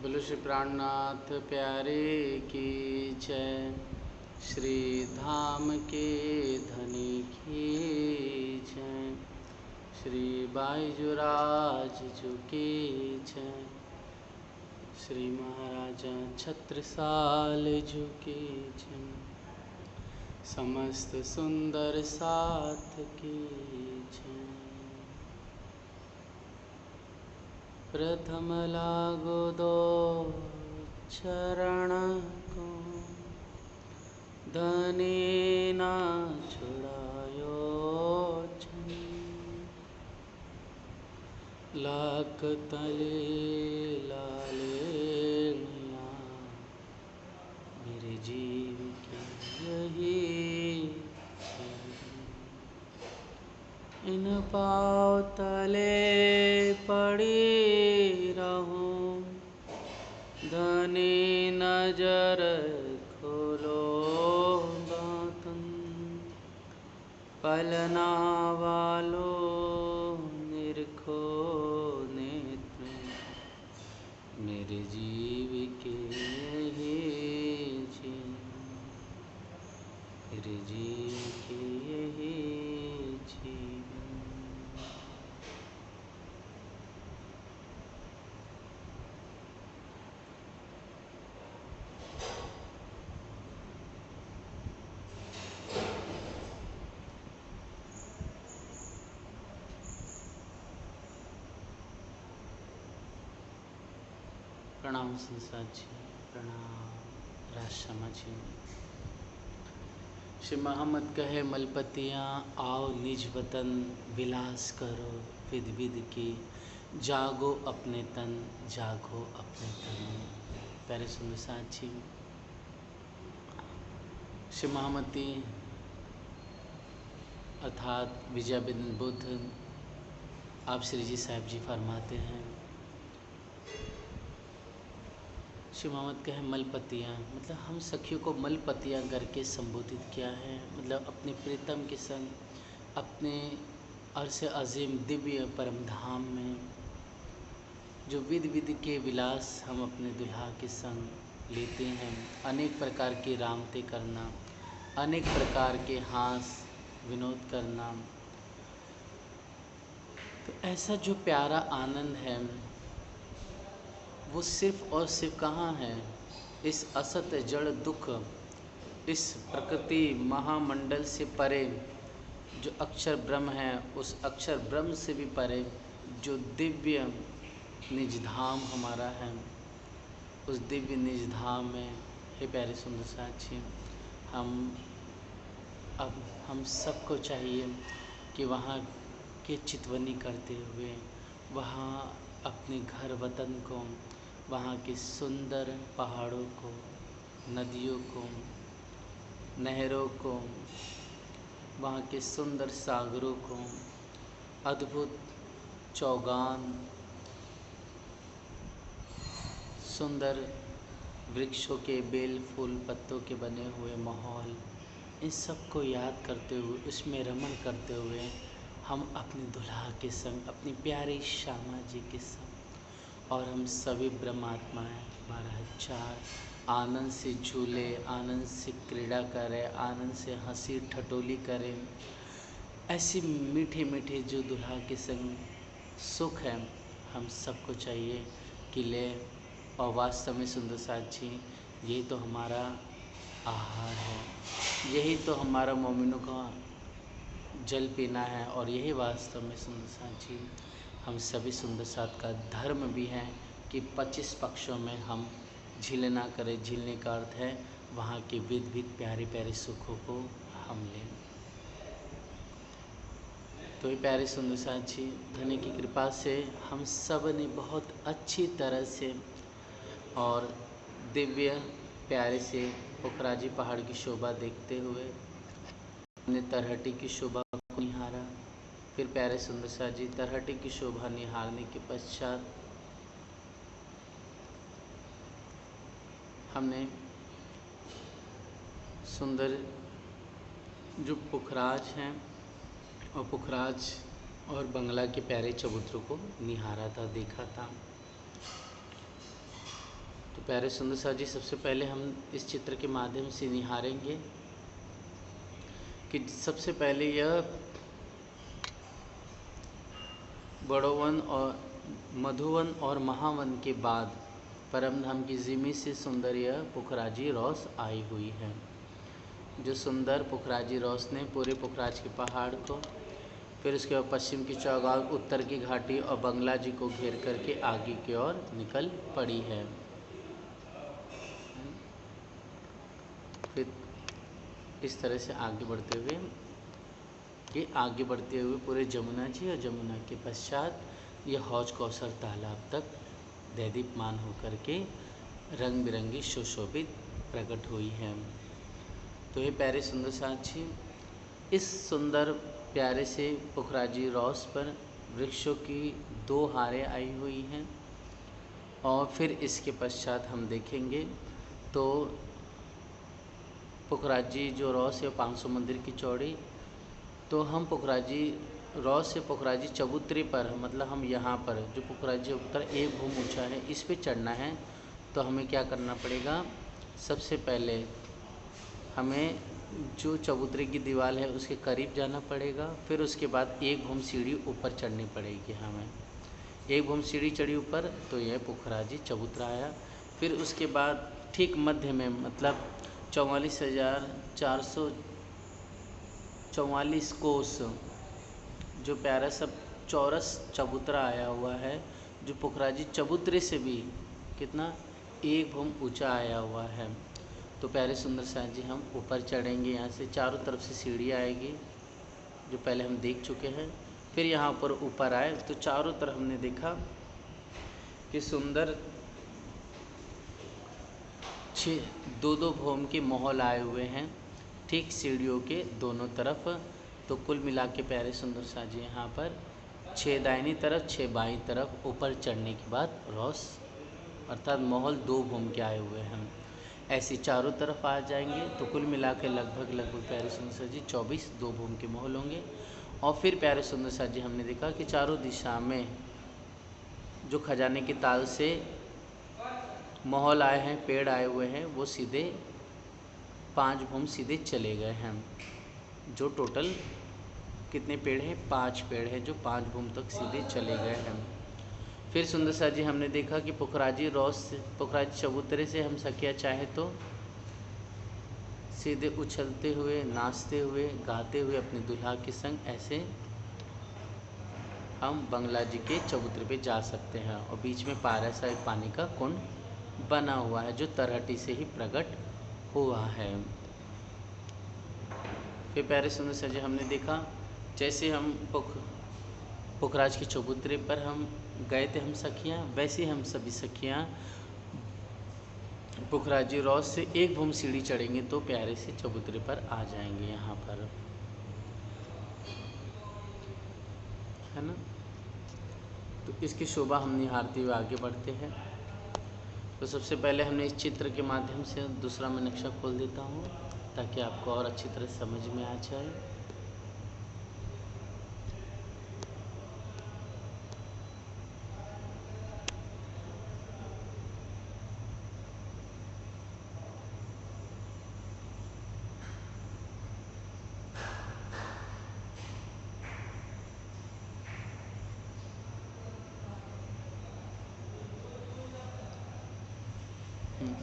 बोलो श्री प्राणनाथ प्यारे की जय। श्री धाम के धनी की जय। श्री बाईजुराज जी की जय। श्री महाराजा छत्रसाल जी की जय। समस्त सुंदर साथ की जय। प्रथम लागो दो चरण को, धनी ना छुड़ायो छन। लाख तले लाले निया, मेरे जीव की यही इन पाँव तले पड़ी रहूं। धनी नजर खोलो दातन, पलना वालो निरखो नेत्र, मेरे जीव के यही जीवन, मेरे जीव के यही जीवन। प्रणाम संसार जी, प्रणाम राजशर्मा जी। श्री मोहम्मद कहे मलपतियाँ आओ निज वतन, विलास करो विध विध की, जागो अपने तन, जागो अपने तन। प्यारे सुंदर साथी, श्री महामती अर्थात विजय बिंदु बुद्ध आप श्री जी साहब जी फरमाते हैं, श्री मोहम्मद कहे मलपतियाँ, मतलब हम सखियों को मलपतियाँ करके संबोधित किया है। मतलब अपने प्रीतम के संग अपने अर्श अजीम दिव्य परम धाम में जो विध विध के विलास हम अपने दुल्हा के संग लेते हैं, अनेक प्रकार के रामते करना, अनेक प्रकार के हास विनोद करना, तो ऐसा जो प्यारा आनंद है वो सिर्फ और सिर्फ कहाँ है, इस असत जड़ दुख, इस प्रकृति महामंडल से परे जो अक्षर ब्रह्म है, उस अक्षर ब्रह्म से भी परे जो दिव्य निज धाम हमारा है, उस दिव्य निज धाम में हे प्यारे सुंदर साथी, अब हम सबको चाहिए कि वहाँ के चितवनी करते हुए वहाँ अपने घर वतन को, वहाँ के सुंदर पहाड़ों को, नदियों को, नहरों को, वहाँ के सुंदर सागरों को, अद्भुत चौगान, सुंदर वृक्षों के बेल फूल पत्तों के बने हुए माहौल, इन सब को याद करते हुए, उसमें रमण करते हुए हम अपने दुल्हा के संग, अपनी प्यारी श्यामा जी के संग और हम सभी ब्रह्मात्माएँ 12,000 आनंद से झूले, आनंद से क्रीड़ा करें, आनंद से हंसी ठटोली करें। ऐसे मीठे मीठे जो दुल्हा के संग सुख है, हम सबको चाहिए कि ले। और वास्तव में सुंदर साथी, यही तो हमारा आहार है, यही तो हमारा मोमिनों का जल पीना है, और यही वास्तव में सुंदर साथी हम सभी सुंदर साथ का धर्म भी है कि 25 पक्षों में हम झील ना करें। झीलने का अर्थ है वहाँ के विध विध प्यारे प्यारे सुखों को हम लें। तो ये प्यारे सुंदर साथी, धनी की कृपा से हम सब ने बहुत अच्छी तरह से और दिव्य प्यारे से पोखराजी पहाड़ की शोभा देखते हुए हमने तरहटी की शोभा को निहारा। फिर प्यारे सुंदर साथ जी, तरहटी की शोभा निहारने के पश्चात हमने सुंदर जो पुखराज हैं और पुखराज और बंगला के प्यारे चबूतरों को निहारा था, देखा था। प्यारे सुंदर साथ जी, सबसे पहले हम इस चित्र के माध्यम से निहारेंगे कि सबसे पहले यह बड़ोवन और मधुवन और महावन के बाद परमधाम की जिमी से सुंदर यह पुखराजी रॉस आई हुई है। जो सुंदर पुखराजी रॉस ने पूरे पुखराज के पहाड़ को, फिर उसके बाद पश्चिम की चौगाल, उत्तर की घाटी और बंगला जी को घेर करके आगे की ओर निकल पड़ी है। फिर इस तरह से आगे बढ़ते हुए पूरे जमुना जी और जमुना के पश्चात यह हौज कौसर तालाब तक दैदीप्यमान होकर के रंग बिरंगी सुशोभित प्रकट हुई है। तो ये प्यारे सुंदर साथी, इस सुंदर प्यारे से पुखराजी रॉस पर वृक्षों की 2 हारें आई हुई हैं। और फिर इसके पश्चात हम देखेंगे तो पुखराजी जो रॉस है 500 मंदिर की चौड़ी। तो हम पुखराजी रॉस से पुखराजी चबूतरे पर, मतलब हम यहाँ पर जो पुखराजी चबूतरा 1 भूम ऊंचा है, इस पे चढ़ना है। तो हमें क्या करना पड़ेगा, सबसे पहले हमें जो चबूतरे की दीवार है उसके करीब जाना पड़ेगा। फिर उसके बाद 1 भूम सीढ़ी ऊपर चढ़नी पड़ेगी हमें। 1 भूम सीढ़ी चढ़ी ऊपर तो यह पुखराजी चबूतरा आया। फिर उसके बाद ठीक मध्य में, मतलब 44,444 कोस जो प्यारा सब चौरस चबूतरा आया हुआ है, जो पुखराजी चबूतरे से भी कितना 1 भूम ऊंचा आया हुआ है। तो प्यारे सुंदर साथ जी, हम ऊपर चढ़ेंगे। यहाँ से चारों तरफ से सीढ़ी आएगी, जो पहले हम देख चुके हैं। फिर यहाँ पर ऊपर आए तो चारों तरफ हमने देखा कि सुंदर 2-2 भूम के महल आए हुए हैं ठीक सीढ़ियों के दोनों तरफ। तो कुल मिला के प्यारे सुंदर साथ जी, यहाँ पर 6 दाहिनी तरफ 6 बाईं तरफ ऊपर चढ़ने के बाद रॉस अर्थात महल 2 भूम के आए हुए हैं। ऐसे चारों तरफ आ जाएंगे तो कुल मिला के लगभग प्यारे सुंदर साथ जी 24 2 भूम के महल होंगे। और फिर प्यारे सुंदर साथ जी, हमने देखा कि चारों दिशा में जो खजाने की ताल से महल आए हैं, पेड़ आए हुए हैं, वो सीधे 5 भूम सीधे चले गए हैं। जो टोटल कितने पेड़ हैं, 5 पेड़ हैं जो 5 भूम तक सीधे चले गए हैं। फिर सुंदर साथ जी, हमने देखा कि पुखराजी चबूतरे से हम सखिया चाहे तो सीधे उछलते हुए, नाचते हुए, गाते हुए अपने दुल्हा के संग ऐसे हम बंगला जी के चबूतरे पे जा सकते हैं। और बीच में पारा सा एक पानी का कुंड बना हुआ है जो तरहटी से ही प्रकट हुआ है। फिर प्यारे सुंदर साथ जी, हमने देखा जैसे हम पुखराज के चबूतरे पर हम गए थे हम सखियाँ, वैसे हम सभी सखियाँ पुखराजी रॉस से 1 भूम सीढ़ी चढ़ेंगे तो प्यारे से चबूतरे पर आ जाएंगे यहाँ पर, है ना। तो इसकी शोभा हम निहारते हुए आगे बढ़ते हैं। तो सबसे पहले हमने इस चित्र के माध्यम से दूसरा मैं नक्शा खोल देता हूँ ताकि आपको और अच्छी तरह समझ में आ जाए।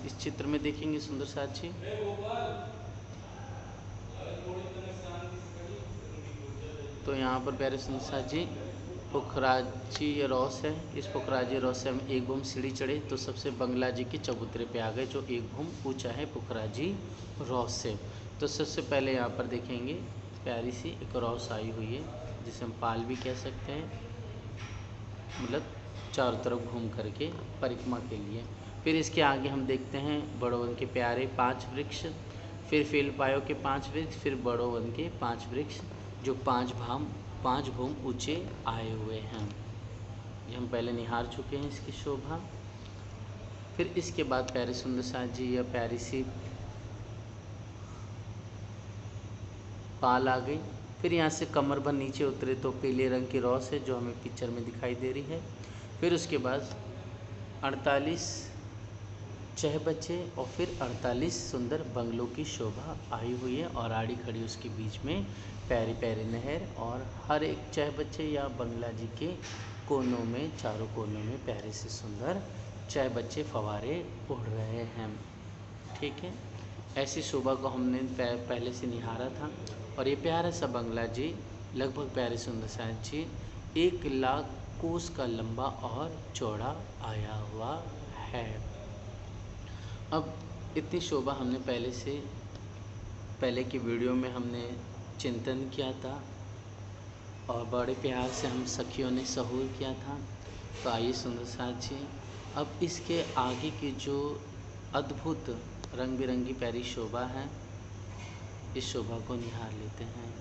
इस चित्र में देखेंगे सुंदर साथी, तो यहाँ पर प्यारे सुंदर साथी पुखराजी रॉस है। इस पुखराजी रॉस से हम 1 भूम सीढ़ी चढ़े तो सबसे बंगला जी के चबूतरे पे आ गए जो 1 भूम ऊंचा है पुखराजी रॉस से। तो सबसे पहले यहाँ पर देखेंगे प्यारी सी एक रॉस आई हुई है जिसे हम पाल भी कह सकते हैं, मतलब चारों तरफ घूम करके परिक्रमा के लिए। फिर इसके आगे हम देखते हैं बड़ोवन के प्यारे 5 वृक्ष, फिर फीलपायो के 5 वृक्ष, फिर बड़ोवन के 5 वृक्ष जो 5 भूम ऊंचे आए हुए हैं। ये हम पहले निहार चुके हैं इसकी शोभा। फिर इसके बाद प्यारे सुंदर साथ जी यह प्यारी सी पाल आ गई। फिर यहाँ से कमर भर नीचे उतरे तो पीले रंग की रॉस है जो हमें पिक्चर में दिखाई दे रही है। फिर उसके बाद 48 बच्चे और फिर 48 सुंदर बंगलों की शोभा आई हुई है और आड़ी खड़ी उसके बीच में प्यारी प्यारी नहर, और हर एक बच्चे या बंगला जी के कोनों में, चारों कोनों में प्यारे से सुंदर बच्चे फवारे उड़ रहे हैं। ठीक है, ऐसी शोभा को हमने पहले से निहारा था। और ये प्यारा सा बंगला जी लगभग प्यारे सुंदर सा जी 1 लाख कोस का लंबा और चौड़ा आया हुआ है। अब इतनी शोभा हमने पहले की वीडियो में हमने चिंतन किया था और बड़े प्यार से हम सखियों ने सहूर किया था। तो आइए सुंदर साथ जी, अब इसके आगे की जो अद्भुत रंग बिरंगी प्यारी शोभा है, इस शोभा को निहार लेते हैं।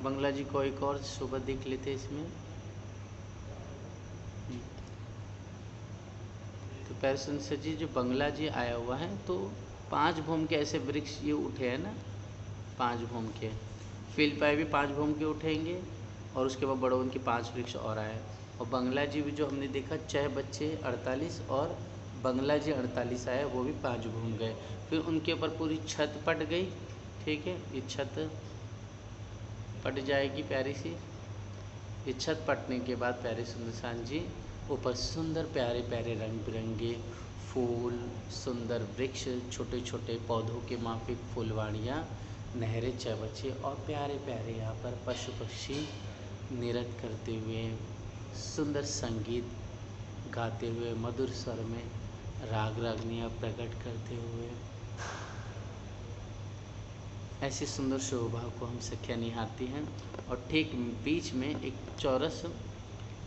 बंगला जी को एक और शोभा देख लेते हैं इसमें। तो प्यारे सुंदर जी जो बंगला जी आया हुआ है, तो 5 भूम के ऐसे वृक्ष ये उठे हैं ना, 5 भूम के फील्ड पाए भी 5 भूम के उठेंगे, और उसके बाद बड़ों के 5 वृक्ष और आए। और बंगला जी भी जो हमने देखा 6 बच्चे 48 और बंगला जी 48 आए, वो भी 5 भूम गए। फिर उनके ऊपर पूरी छत पट गई। ठीक है, ये छत पट जाएगी प्यारी सी। ये छत पटने के बाद प्यारे सुंदरसान जी ऊपर सुंदर प्यारे प्यारे रंग बिरंगे फूल, सुंदर वृक्ष, छोटे छोटे पौधों के माफिक फुलवाड़ियाँ, नहरें, चबच्चे और प्यारे प्यारे यहाँ पर पशु पक्षी नृत्य करते हुए, सुंदर संगीत गाते हुए, मधुर स्वर में राग रागनियाँ प्रकट करते हुए, ऐसी सुंदर शोभा को हम सखियाँ निहारती हैं। और ठीक बीच में एक चौरस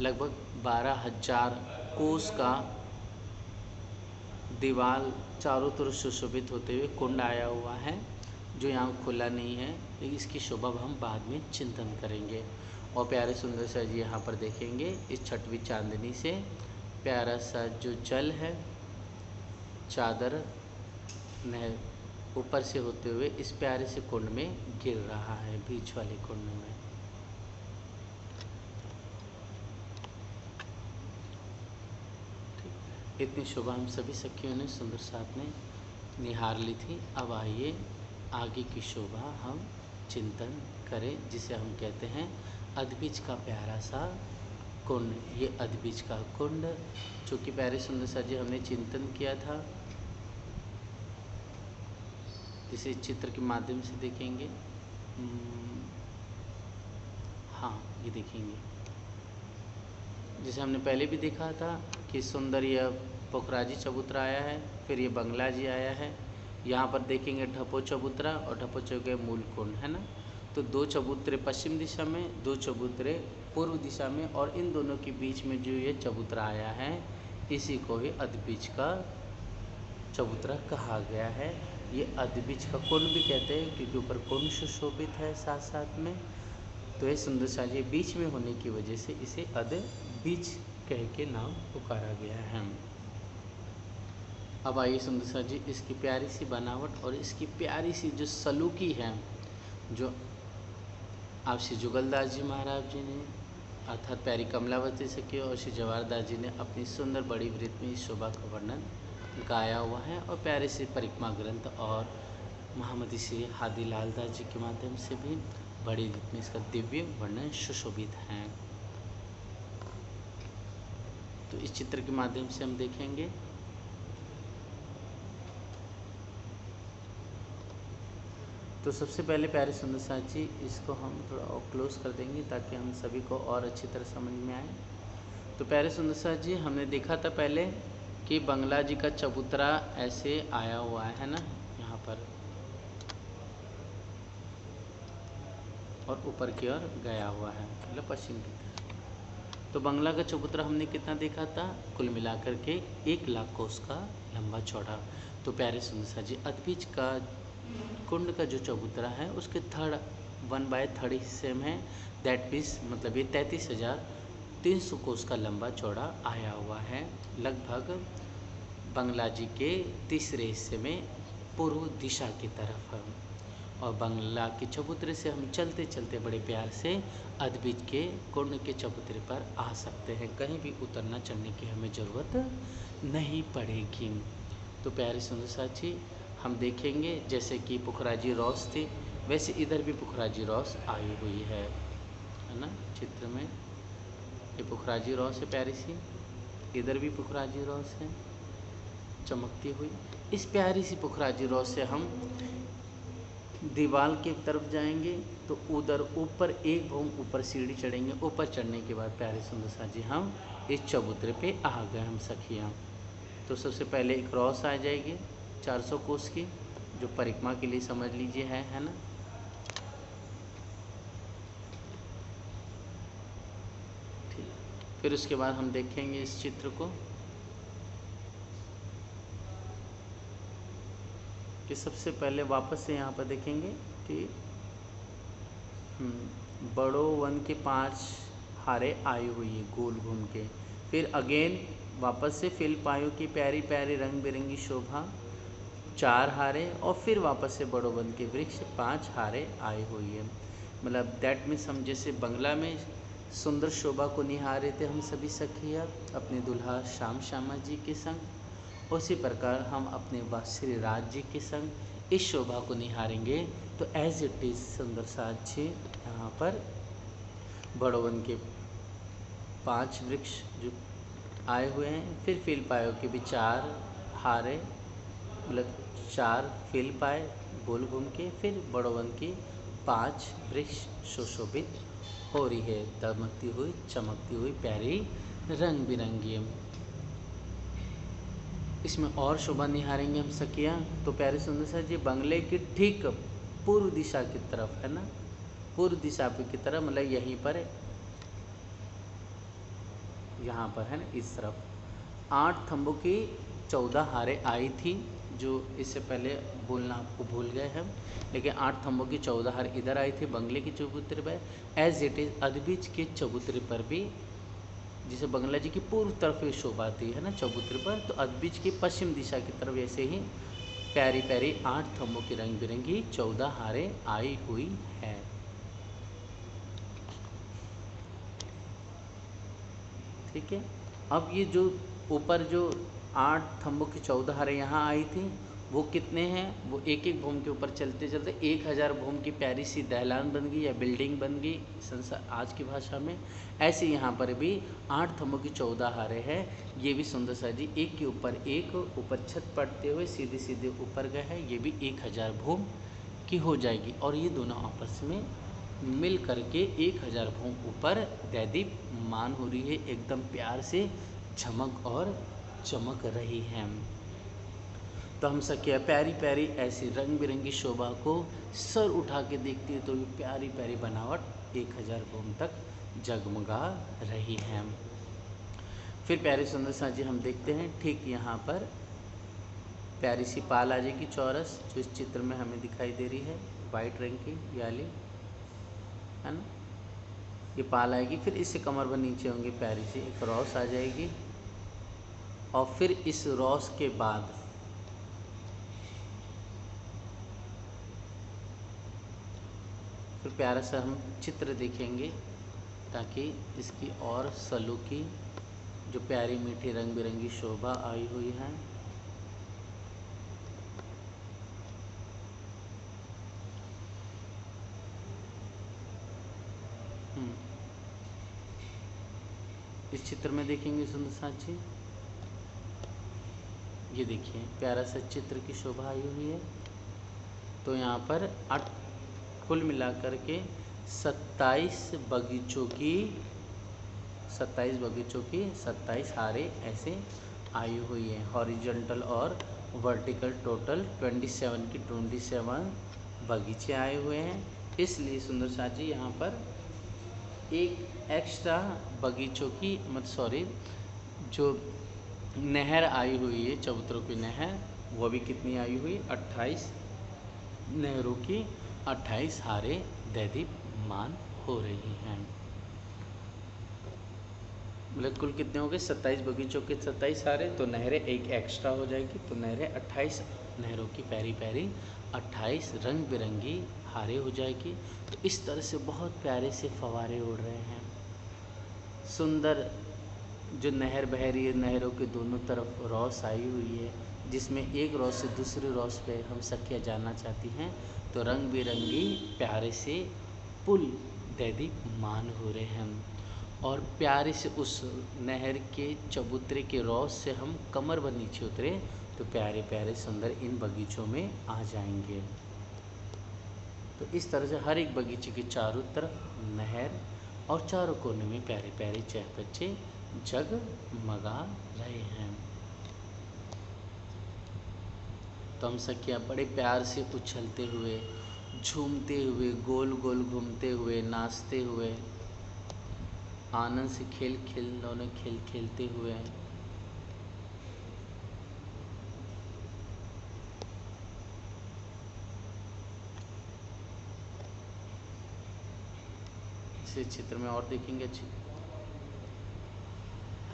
लगभग 12,000 कोस का दीवार चारों तरफ सुशोभित होते हुए कुंड आया हुआ है, जो यहाँ खुला नहीं है, लेकिन इसकी शोभा हम बाद में चिंतन करेंगे। और प्यारे सुंदर सा जी यहाँ पर देखेंगे इस छठवीं चांदनी से प्यारा सा जो जल है, चादर नहर ऊपर से होते हुए इस प्यारे से कुंड में गिर रहा है, बीच वाले कुंड में। इतनी शोभा हम सभी सखियों ने सुंदर साथ में निहार ली थी। अब आइए आगे की शोभा हम चिंतन करें, जिसे हम कहते हैं अधबीज का प्यारा सा कुंड। ये अधबीज का कुंड जो कि प्यारे सुंदर सा जी हमने चिंतन किया था, जिसे चित्र के माध्यम से देखेंगे। हाँ, ये देखेंगे जिसे हमने पहले भी देखा था कि सुंदर यह पोखराजी चबूतरा आया है, फिर ये बंगला जी आया है। यहाँ पर देखेंगे ढपो चबूतरा और ढपो चौके मूल कुंड है ना। तो 2 चबूतरे पश्चिम दिशा में, 2 चबूतरे पूर्व दिशा में, और इन दोनों के बीच में जो ये चबूतरा आया है, इसी को ही अधबीज का चबूतरा कहा गया है। ये अधबीज का कुंड भी कहते हैं क्योंकि ऊपर कुंड सुशोभित है साथ साथ में। तो ये सुंदर सा जी बीच में होने की वजह से इसे अधबीज कह के नाम पुकारा गया है। अब आइए सुंदर सा जी इसकी प्यारी सी बनावट और इसकी प्यारी सी जो सलूकी है, जो आप श्री जुगलदास जी महाराज जी ने अर्थात प्यारी कमलावती सखी और श्री जवाहरदास जी ने अपनी सुंदर बड़ी वृत्त में इस शोभा का वर्णन गाया हुआ है। और प्यारे से परिक्रमा ग्रंथ और महामती श्री हादीलाल दास जी के माध्यम से भी बड़ी वृत्त में इसका दिव्य वर्णन सुशोभित है। तो इस चित्र के माध्यम से हम देखेंगे। तो सबसे पहले प्यारे सुंदर साथ जी इसको हम थोड़ा और क्लोज कर देंगे ताकि हम सभी को और अच्छी तरह समझ में आए। तो प्यारे सुंदर साथ जी हमने देखा था पहले कि बंगला जी का चबूतरा ऐसे आया हुआ है ना यहाँ पर, और ऊपर की ओर गया हुआ है, मतलब पश्चिम की तरफ। तो बंगला का चबूतरा हमने कितना देखा था, कुल मिलाकर के 1 लाख कोस का लंबा चौड़ा। तो प्यारे सुंदर साथ जी अधबीज का कुंड का जो चबूतरा है उसके 1/3 हिस्से में, दैट मीन्स मतलब ये 33,300 कोस का लंबा चौड़ा आया हुआ है, लगभग बंगला जी के तीसरे हिस्से में पूर्व दिशा की तरफ। और बंगला के चबूतरे से हम चलते चलते बड़े प्यार से अद्भिज के कुंड के चबूतरे पर आ सकते हैं। कहीं भी उतरना चढ़ने की हमें ज़रूरत नहीं पड़ेगी। तो प्यारे सुंदर साथी, हम देखेंगे जैसे कि पुखराजी रॉस थी, वैसे इधर भी पुखराजी रॉस आई हुई है ना चित्र में। ये पुखराजी रॉस है प्यारी सी, इधर भी पुखराजी रॉस है चमकती हुई। इस प्यारी सी पुखराजी रॉस से हम दीवार की तरफ जाएंगे तो उधर ऊपर एक भूम ऊपर सीढ़ी चढ़ेंगे। ऊपर चढ़ने के बाद प्यारे सुंदर साथी हम इस चबूतरे पे आ गए हम सखियाँ। तो सबसे पहले एक रॉस आ जाएगी 400 कोस की, जो परिक्रमा के लिए समझ लीजिए है ना। ठीक, फिर उसके बाद हम देखेंगे इस चित्र को कि सबसे पहले वापस से यहाँ पर देखेंगे कि बड़ो वन के 5 हारे आई हुई है गोल घूम के। फिर अगेन वापस से फिल पायों की प्यारी प्यारी रंग बिरंगी शोभा 4 हारे, और फिर वापस से बड़ो वन के वृक्ष 5 हारे आई हुई है। मतलब दैट मीन्स हम जैसे बंगला में सुंदर शोभा को निहारे थे हम सभी सखियाँ अपने दुल्हा श्याम श्यामा जी के संग, उसी प्रकार हम अपने श्री राज जी के संग इस शोभा को निहारेंगे। तो एज इट इज़ सुंदर साथी यहाँ पर बड़ोवन के 5 वृक्ष जो आए हुए हैं, फिर फील पायों के भी 4 हारे, मतलब 4 फील पाए गोल घूम के, फिर बड़ोवन की 5 वृक्ष सुशोभित हो रही है, दमकती हुई चमकती हुई प्यारी रंग बिरंगी। इसमें और शोभा निहारेंगे हम सखियाँ। तो प्यारे सुंदर सा जी बंगले की ठीक पूर्व दिशा की तरफ है ना, पूर्व दिशा की तरफ, मतलब यहीं पर यहाँ पर है ना इस तरफ 8 थंबों की 14 हारे आई थी, जो इससे पहले बोलना आपको भूल गए हम, लेकिन 8 थंबों की 14 हार इधर आई थी बंगले की चबूतरे पर। एज इट इज़ अद्भिज के चबूतरे पर भी, जिसे बंगला जी की पूर्व तरफ शोभा थी है ना चबूतरे पर, तो अद्भिज की पश्चिम दिशा की तरफ ऐसे ही प्यारी प्यारी 8 थंबों की रंग बिरंगी 14 हारें आई हुई है। ठीक है, अब ये जो ऊपर जो 8 थंबों की 14 हारें यहाँ आई थी, वो कितने हैं, वो एक एक भूम के ऊपर चलते चलते 1000 भूम की प्यारी सी दहलान बन गई या बिल्डिंग बन गई संसार आज की भाषा में। ऐसे यहाँ पर भी 8 थंबों की 14 हारें हैं। ये भी सुंदर सा जी एक के ऊपर एक ऊपर छत पड़ते हुए सीधे सीधे ऊपर गए हैं, ये भी 1000 भूम की हो जाएगी, और ये दोनों आपस में मिल करके 1000 भूम ऊपर दैदीप्यमान हो रही है, एकदम प्यार से झमक और चमक रही है। तो हम सखिया प्यारी प्यारी ऐसी रंग बिरंगी शोभा को सर उठा के देखती है तो ये प्यारी प्यारी बनावट 1000 भूम तक जगमगा रही है। फिर प्यारे सुंदर सा जी हम देखते हैं ठीक यहाँ पर प्यारी सी पाल आ जाएगी चौरस, जो इस चित्र में हमें दिखाई दे रही है वाइट रंग की याली है ना, ये पाल आएगी। फिर इससे कमर भर नीचे होंगे प्यारी सी एक रॉस आ जाएगी, और फिर इस रॉस के बाद फिर प्यारा सा हम चित्र देखेंगे ताकि इसकी और सलूकी जो प्यारी मीठी रंग बिरंगी शोभा आई हुई है। इस चित्र में देखेंगे सुंदर साथी, ये देखिए प्यारा सा चित्र की शोभा आई हुई है। तो यहाँ पर कुल मिलाकर के 27 बगीचों की 27 हारें ऐसे आई हुई है, हॉरिजॉन्टल और वर्टिकल टोटल 27 की 27 बगीचे आए हुए हैं। इसलिए सुंदर साथी यहाँ पर एक एक्स्ट्रा बगीचों की जो नहर आई हुई है चबूतरों की नहर, वो भी कितनी आई हुई 28 नहरों की 28 हारें दैदीप्यमान हो रही हैं। मतलब कुल कितने हो गए 27 बगीचों के 27 हारें, तो नहरें एक एक्स्ट्रा हो जाएगी, तो नहरें 28 नहरों की प्यारी प्यारी 28 रंग बिरंगी हारे हो जाएगी। तो इस तरह से बहुत प्यारे से फव्वारे उड़ रहे हैं। सुंदर जो नहर बह रही है, नहरों के दोनों तरफ रौस आई हुई है, जिसमें एक रौस से दूसरी रौस पे हम सखियाँ जाना चाहती हैं। तो रंग बिरंगी प्यारे से पुल दैदीप्यमान हो रहे हैं और प्यारे से उस नहर के चबूतरे के रौस से हम कमर भर नीचे उतरे तो प्यारे प्यारे सुंदर इन बगीचों में आ जाएंगे। तो इस तरह से हर एक बगीचे के चारों तरफ नहर और चारों कोने में प्यारे प्यारे चहबच्चे जगमगा रहे हैं। तो हम सखियाँ बड़े प्यार से उछलते हुए, झूमते हुए, गोल गोल घूमते हुए, नाचते हुए, आनंद से खिलौने खेलते हुए इस चित्र में और देखेंगे। अच्छी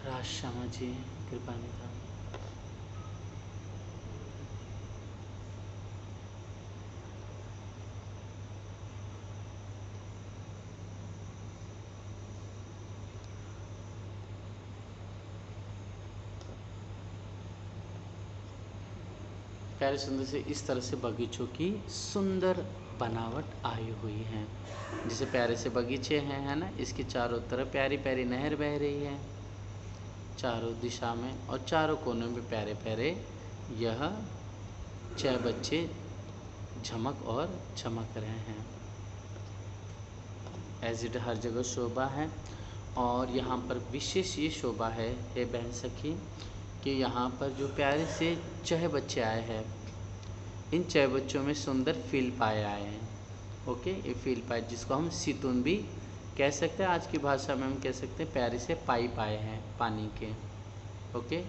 राज श्यामा जी कृपा निधान। प्यारे सुंदर से इस तरह से बगीचों की सुंदर बनावट आई हुई है। जैसे प्यारे से बगीचे हैं, है ना, इसके चारों तरफ प्यारी प्यारी नहर बह रही है चारों दिशा में, और चारों कोनों में प्यारे प्यारे यह चहबच्चे झमक और चमक रहे हैं। एज इट हर जगह शोभा है। और यहाँ पर विशेष ये शोभा है हे बहन सखी कि यहाँ पर जो प्यारे से चहबच्चे आए हैं, इन चहबच्चों में सुंदर फील पाए आए हैं। ओके, ये फील पाए जिसको हम सितून भी कह सकते हैं, आज की भाषा में हम कह सकते हैं प्यारे से पाइप आए हैं पानी के। ओके,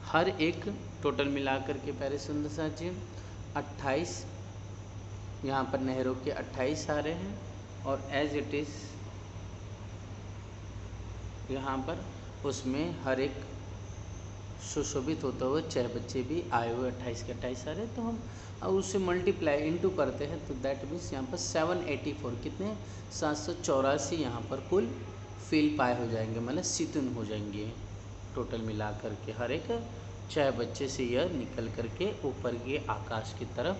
हर एक टोटल मिलाकर के प्यारे सुंदर सा जी 28 यहाँ पर नहरों के 28 आ रहे हैं और एज इट इज़ यहाँ पर उसमें हर एक सुशोभित होता हुआ चहबच्चे भी आए हुए 28 के 28 आ रहे। तो हम अब उससे मल्टीप्लाई इनटू करते हैं तो दैट मीन्स यहाँ पर 784 कितने 784 यहाँ पर कुल फील पाए हो जाएंगे, मतलब सितुन हो जाएंगे टोटल मिला करके। हर एक चहबच्चे से यह निकल करके ऊपर के आकाश की तरफ,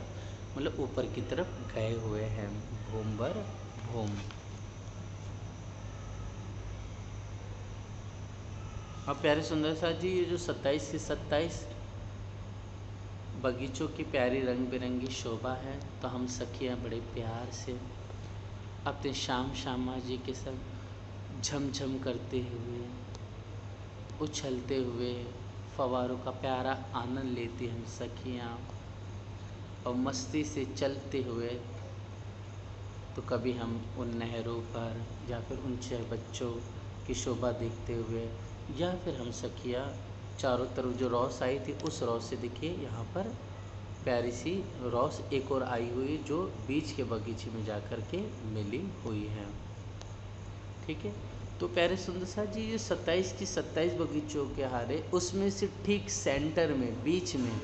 मतलब ऊपर की तरफ गए हुए हैं। भूम बर भूम। अब प्यारे सुंदर सा जी ये जो 27 से 27 बगीचों की प्यारी रंग बिरंगी शोभा है, तो हम सखियाँ बड़े प्यार से अपने श्यामा जी के संग झमझम करते हुए, उछलते हुए, फव्वारों का प्यारा आनंद लेती हम सखियाँ और मस्ती से चलते हुए, तो कभी हम उन नहरों पर या फिर उन चहबच्चों की शोभा देखते हुए, या फिर हम सखियाँ चारों तरफ जो रौस आई थी उस रौस से देखिए यहाँ पर प्यारी सी रौस एक और आई हुई जो बीच के बगीचे में जाकर के मिली हुई है। ठीक है, तो प्यारे सुंदर सा जी ये 27 की 27 बगीचों के हारे, उसमें से ठीक सेंटर में बीच में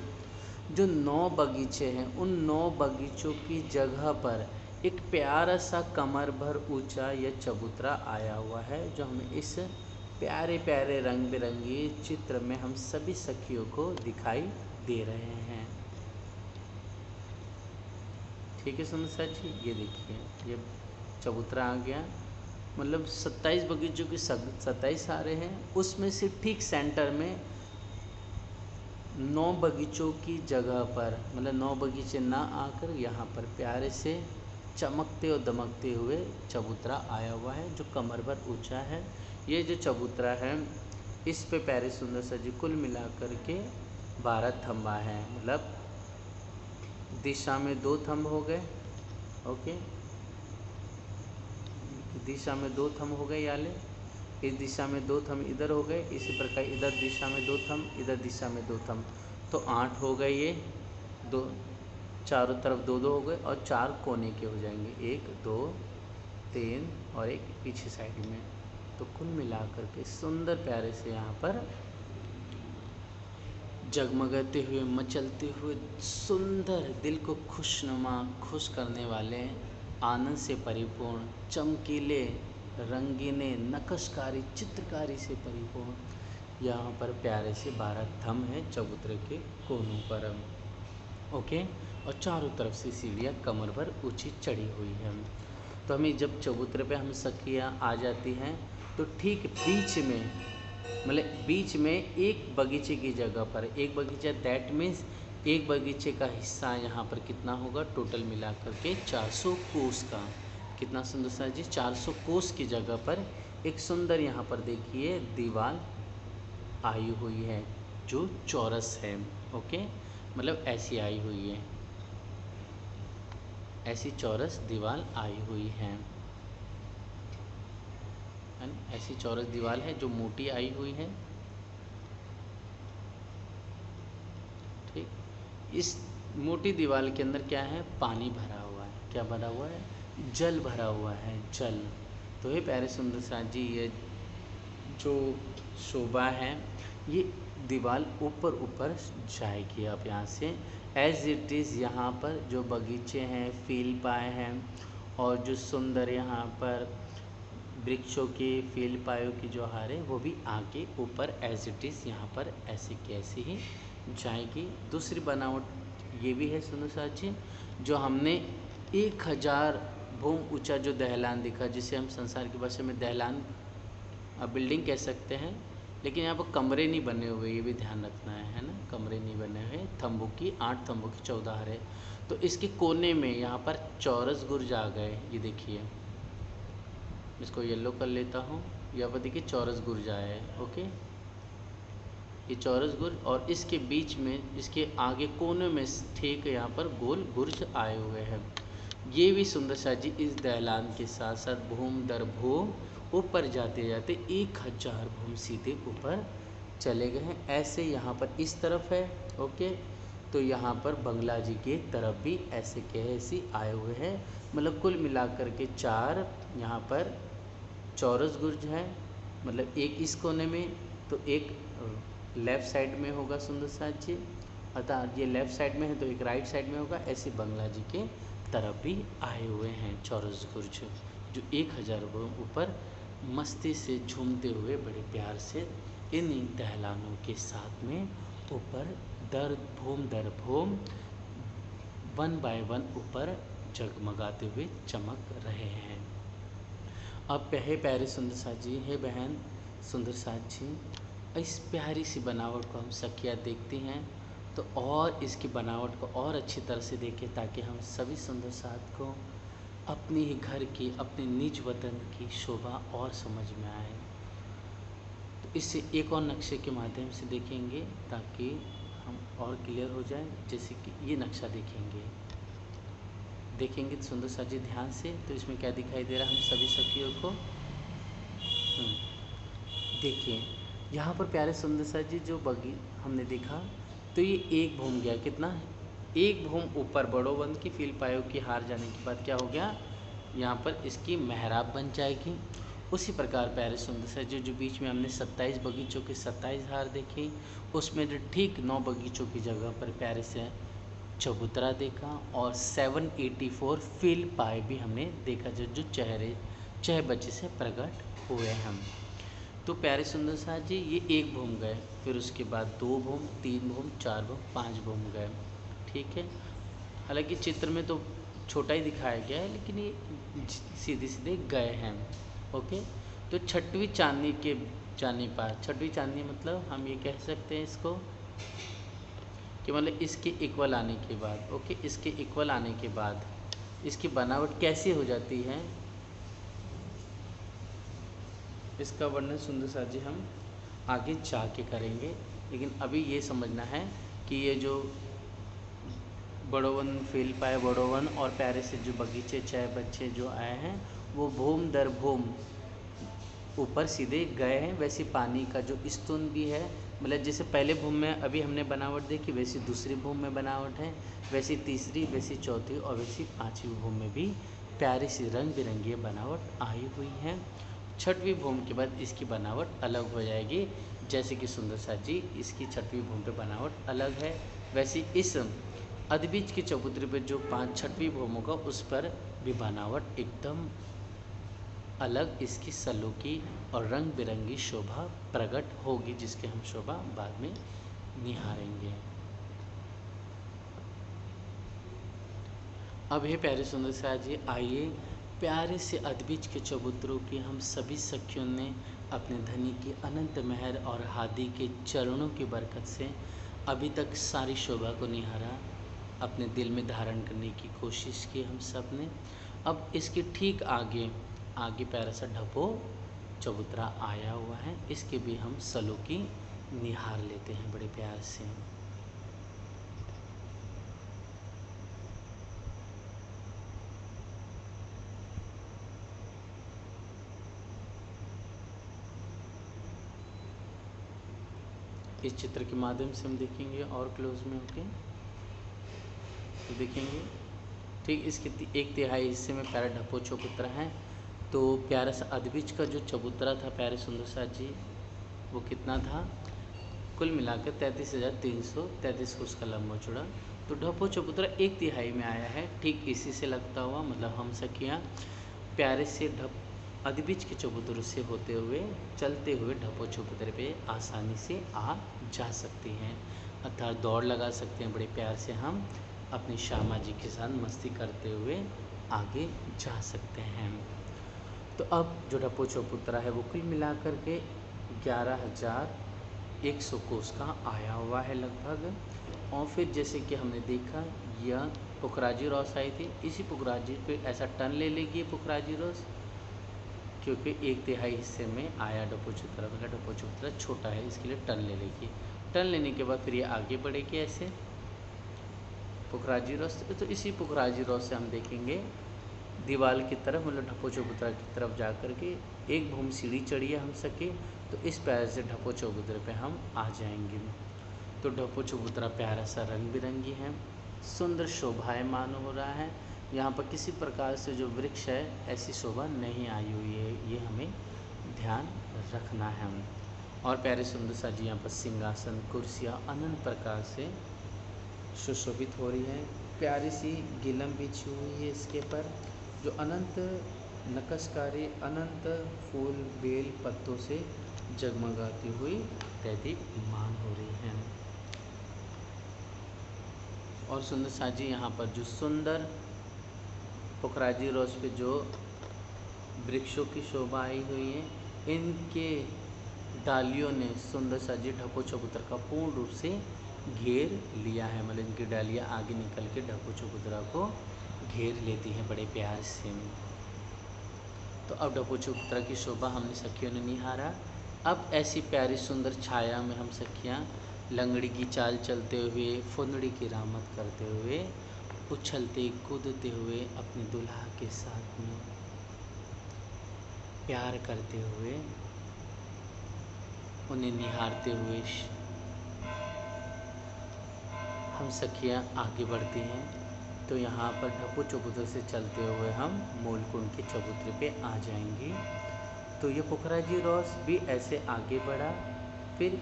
जो 9 बगीचे हैं, उन 9 बगीचों की जगह पर एक प्यारा सा कमर भर ऊंचा यह चबूतरा आया हुआ है, जो हमें इस प्यारे प्यारे रंग बिरंगी चित्र में हम सभी सखियों को दिखाई दे रहे हैं। ठीक है सुंदर सा जी, ये देखिए ये चबूतरा आ गया, मतलब 27 बगीचों के 27 आ रहे हैं, उसमें से ठीक सेंटर में 9 बगीचों की जगह पर, मतलब 9 बगीचे ना आकर यहाँ पर प्यारे से चमकते और दमकते हुए चबूतरा आया हुआ है जो कमर भर ऊंचा है। ये जो चबूतरा है इस पे प्यारे सुंदर सा जी कुल मिलाकर के 12 थंबा है, मतलब दिशा में 2 थंब हो गए। ओके, दिशा में 2 थंब हो गए, याले इस दिशा में 2 थंब इधर हो गए, इसी प्रकार इधर दिशा में 2 थंब, इधर दिशा में 2 थंब, तो 8 हो गए। ये 2 चारों तरफ 2-2 हो गए और 4 कोने के हो जाएंगे, 1 2 3 और एक पीछे साइड में। तो कुल मिलाकर के सुंदर प्यारे से यहाँ पर जगमगाते हुए, मचलते हुए, सुंदर, दिल को खुशनुमा, खुश करने वाले, आनंद से परिपूर्ण, चमकीले, रंगीने, नक्शकारी, चित्रकारी से परिपूर्ण यहाँ पर प्यारे से 12 थंब हैं चबूतरे के कोनों पर। ओके, और चारों तरफ से सीढ़ियाँ कमर भर ऊंची चढ़ी हुई हैं। तो हमें जब चबूतरे पे हम सखियाँ आ जाती हैं तो ठीक बीच में, मतलब बीच में एक बगीचे की जगह पर, एक बगीचा दैट मीन्स एक बगीचे का हिस्सा यहाँ पर कितना होगा, टोटल मिला करके 400 कोस का। कितना सुंदर सा जी, 400 कोस की जगह पर एक सुंदर यहाँ पर देखिए दीवार आई हुई है जो चौरस है। ओके, मतलब ऐसी आई हुई है, ऐसी चौरस दीवार आई हुई है ना, ऐसी चौरस दीवार है जो मोटी आई हुई है। ठीक, इस मोटी दीवार के अंदर क्या है, पानी भरा हुआ है। क्या भरा हुआ है, जल भरा हुआ है, जल। तो ये प्यारे सुंदर सा जी, ये जो शोभा है ये दीवार ऊपर ऊपर जाएगी। अब यहाँ से एज इट इज़ यहाँ पर जो बगीचे हैं, फील पाए हैं, और जो सुंदर यहाँ पर वृक्षों के फील पायों की जो हार है वो भी आगे ऊपर एज इट इज़ यहाँ पर ऐसे की ऐसी ही जाएगी। दूसरी बनावट ये भी है सुंदर सा जी, जो हमने 1000 भूम ऊंचा जो दहलान दिखा, जिसे हम संसार की भाषा में दहलान बिल्डिंग कह सकते हैं, लेकिन यहाँ पर कमरे नहीं बने हुए, ये भी ध्यान रखना है ना, कमरे नहीं बने हुए। थंबों की 8 थंबों की 14 है। तो इसके कोने में यहाँ पर चौरस गुर्ज आ गए, ये देखिए, इसको येलो कर लेता हूँ। यहाँ पर देखिए चौरस गुर्ज आया है। ओके, ये चौरस गुर्ज, और इसके बीच में, इसके आगे कोने में ठीक यहाँ पर गोल गुर्ज आए हुए हैं। ये भी सुंदर सा जी इस दहलान के साथ साथ भूम दर भूम ऊपर जाते जाते 1000 भूम सीधे ऊपर चले गए हैं। ऐसे यहाँ पर इस तरफ है। ओके, तो यहाँ पर बंगला जी के तरफ भी ऐसे के ऐसे आए हुए हैं। मतलब कुल मिलाकर के 4 यहाँ पर चौरस गुर्ज है, मतलब एक इस कोने में, तो एक लेफ़्ट साइड में होगा सुंदर सा जी, अर्थात ये लेफ़्ट साइड में है तो एक राइट साइड में होगा। ऐसे बंगला जी के तरफ भी आए हुए हैं चौरस गुर्ज, जो 1000 ऊपर मस्ती से झूमते हुए बड़े प्यार से इन दहलानों के साथ में ऊपर दर भूम 1 बाय 1 ऊपर जगमगाते हुए चमक रहे हैं। अब है प्यारे सुंदर सा जी, है बहन सुंदर सा जी, इस प्यारी सी बनावट को हम सखियाँ देखती हैं तो और इसकी बनावट को और अच्छी तरह से देखें, ताकि हम सभी सुंदर साथ को अपने ही घर की, अपने निज वतन की शोभा और समझ में आए। तो इसे एक और नक्शे के माध्यम से देखेंगे ताकि हम और क्लियर हो जाए। जैसे कि ये नक्शा देखेंगे सुंदर सा जी ध्यान से, तो इसमें क्या दिखाई दे रहा है हम सभी सखियों को। देखिए यहाँ पर प्यारे सुंदर सा जी जो बगी हमने देखा, तो ये एक भूम गया, कितना, एक भूम ऊपर बड़ो बंद की फील पायो की हार जाने के बाद क्या हो गया, यहाँ पर इसकी मेहराब बन जाएगी। उसी प्रकार प्यारे सुंदर सा जो बीच में हमने 27 बगीचों के 27 हार देखी, उसमें जो ठीक 9 बगीचों की जगह पर प्यारे से चबूतरा देखा, और 784 फील पाए भी हमने देखा, जो चह बच्चे से प्रकट हुए हम। तो प्यारे सुंदर सा जी ये एक भूम गए, फिर उसके बाद 2 भूम, 3 भूम, 4 भूम, 5 भूम गए। ठीक है, हालांकि चित्र में तो छोटा ही दिखाया गया है, लेकिन ये सीधे सीधे गए हैं। ओके, तो छठवीं चांदनी के जाने पर, छठवीं चांदनी मतलब हम ये कह सकते हैं इसको कि मतलब इसके इक्वल आने के बाद, ओके, इसके इक्वल आने के बाद इसकी बनावट कैसी हो जाती है, इसका वर्णन सुंदर सा जी हम आगे जाके करेंगे। लेकिन अभी ये समझना है कि ये जो बड़ोवन फील पाए बड़ोवन और प्यारे से जो बगीचे चाय बच्चे जो आए हैं, वो भूम दर भूम ऊपर सीधे गए हैं। वैसे पानी का जो स्तून भी है, मतलब जैसे पहले भूम में अभी हमने बनावट देखी, वैसी दूसरी भूम में बनावट है, वैसी तीसरी, वैसी चौथी और वैसी 5वीं भूम में भी प्यारी सी रंग बिरंगी बनावट आई हुई है। छठवीं भूमि के बाद इसकी बनावट अलग हो जाएगी। जैसे कि सुंदर सा जी इसकी छठवीं भूमि पे बनावट अलग है, वैसे इस अधबीज के चबूतरे पे जो 5 छठवीं भूमि होगा उस पर भी बनावट एकदम अलग इसकी सलोकी और रंग बिरंगी शोभा प्रकट होगी, जिसके हम शोभा बाद में निहारेंगे। अब हे प्यारे सुंदर सा जी, आइए प्यारे से अदबीज के चबूतरों की हम सभी सखियों ने अपने धनी की अनंत मेहर और हादी के चरणों की बरकत से अभी तक सारी शोभा को निहारा, अपने दिल में धारण करने की कोशिश की हम सब ने। अब इसके ठीक आगे प्यारा सा ढपो चबूतरा आया हुआ है, इसके भी हम सलोकी निहार लेते हैं बड़े प्यार से। इस चित्र के माध्यम से हम देखेंगे और क्लोज में होके तो देखेंगे ठीक इसके 1/3 हिस्से में प्यारा ढपो चबूतरा है। तो प्यारा सा अदबीज का जो चबूतरा था प्यारे सुंदर सा जी, वो कितना था, कुल मिलाकर 33,333 को उसका लंबा चौड़ा। तो ढपो चबूतरा 1/3 में आया है, ठीक इसी से लगता हुआ, मतलब हम सखियाँ प्यारे से अदबीज के चबूतरे से होते हुए चलते हुए ढपो चबूतरे पे आसानी से आ जा सकती हैं, अर्थात दौड़ लगा सकते हैं। बड़े प्यार से हम अपनी श्यामा जी के साथ मस्ती करते हुए आगे जा सकते हैं। तो अब जो ढपो चबूतरा है वो कुल मिलाकर के 11,100 कोस का आया हुआ है लगभग। और फिर जैसे कि हमने देखा यह पुखराजी रॉस आई थी, इसी पुखराजी पे ऐसा टन ले लेगी पुखराजी रॉस, क्योंकि 1/3 हिस्से में आया ढपो चबूतरा, मतलब ढपो चबूतरा छोटा है इसके लिए टन ले लेगी। टन लेने के बाद फिर ये आगे बढ़ेगी ऐसे पुखराजी रॉस। तो इसी पुखराजी रॉस से हम देखेंगे दीवार की तरफ, मतलब ढपो चबूतरा की तरफ जा कर के एक भूमि सीढ़ी चढ़िए हम सके, तो इस पैर से ढपो चबूतरे पे हम आ जाएंगे। तो ढपो चबूतरा प्यारा सा रंग बिरंगी है, सुंदर शोभायमान हो रहा है। यहाँ पर किसी प्रकार से जो वृक्ष है ऐसी शोभा नहीं आई हुई है, ये हमें ध्यान रखना है। और प्यारे सुंदर सा जी यहाँ पर सिंहासन कुर्सियाँ अनंत प्रकार से सुशोभित हो रही है। प्यारी सी गिलम बिछी हुई है इसके पर, जो अनंत नक्काशी अनंत फूल बेल पत्तों से जगमगाती हुई दैदीप्यमान हो रही है। और सुंदर सा जी यहाँ पर जो सुंदर पुखराजी रोज पे जो वृक्षों की शोभा आई हुई है, इनके डालियों ने सुंदर सा जी ढपो चबूतरा का पूर्ण रूप से घेर लिया है, मतलब इनकी डालियाँ आगे निकल के ढपो चबूतरा को घेर लेती हैं बड़े प्यार से। तो अब ढपो चबूतरा की शोभा हमने सखियों ने निहारा। अब ऐसी प्यारी सुंदर छाया में हम सखियाँ लंगड़ी की चाल चलते हुए, फुंदड़ी की रामत करते हुए, उछलते कूदते हुए अपने दुल्हा के साथ में प्यार करते हुए, उन्हें निहारते हुए हम सखियाँ आगे बढ़ती हैं। तो यहाँ पर ढपो चबूतरे से चलते हुए हम मूलकुंड के चबूतरे पे आ जाएंगे। तो ये पुखराजी रॉस भी ऐसे आगे बढ़ा, फिर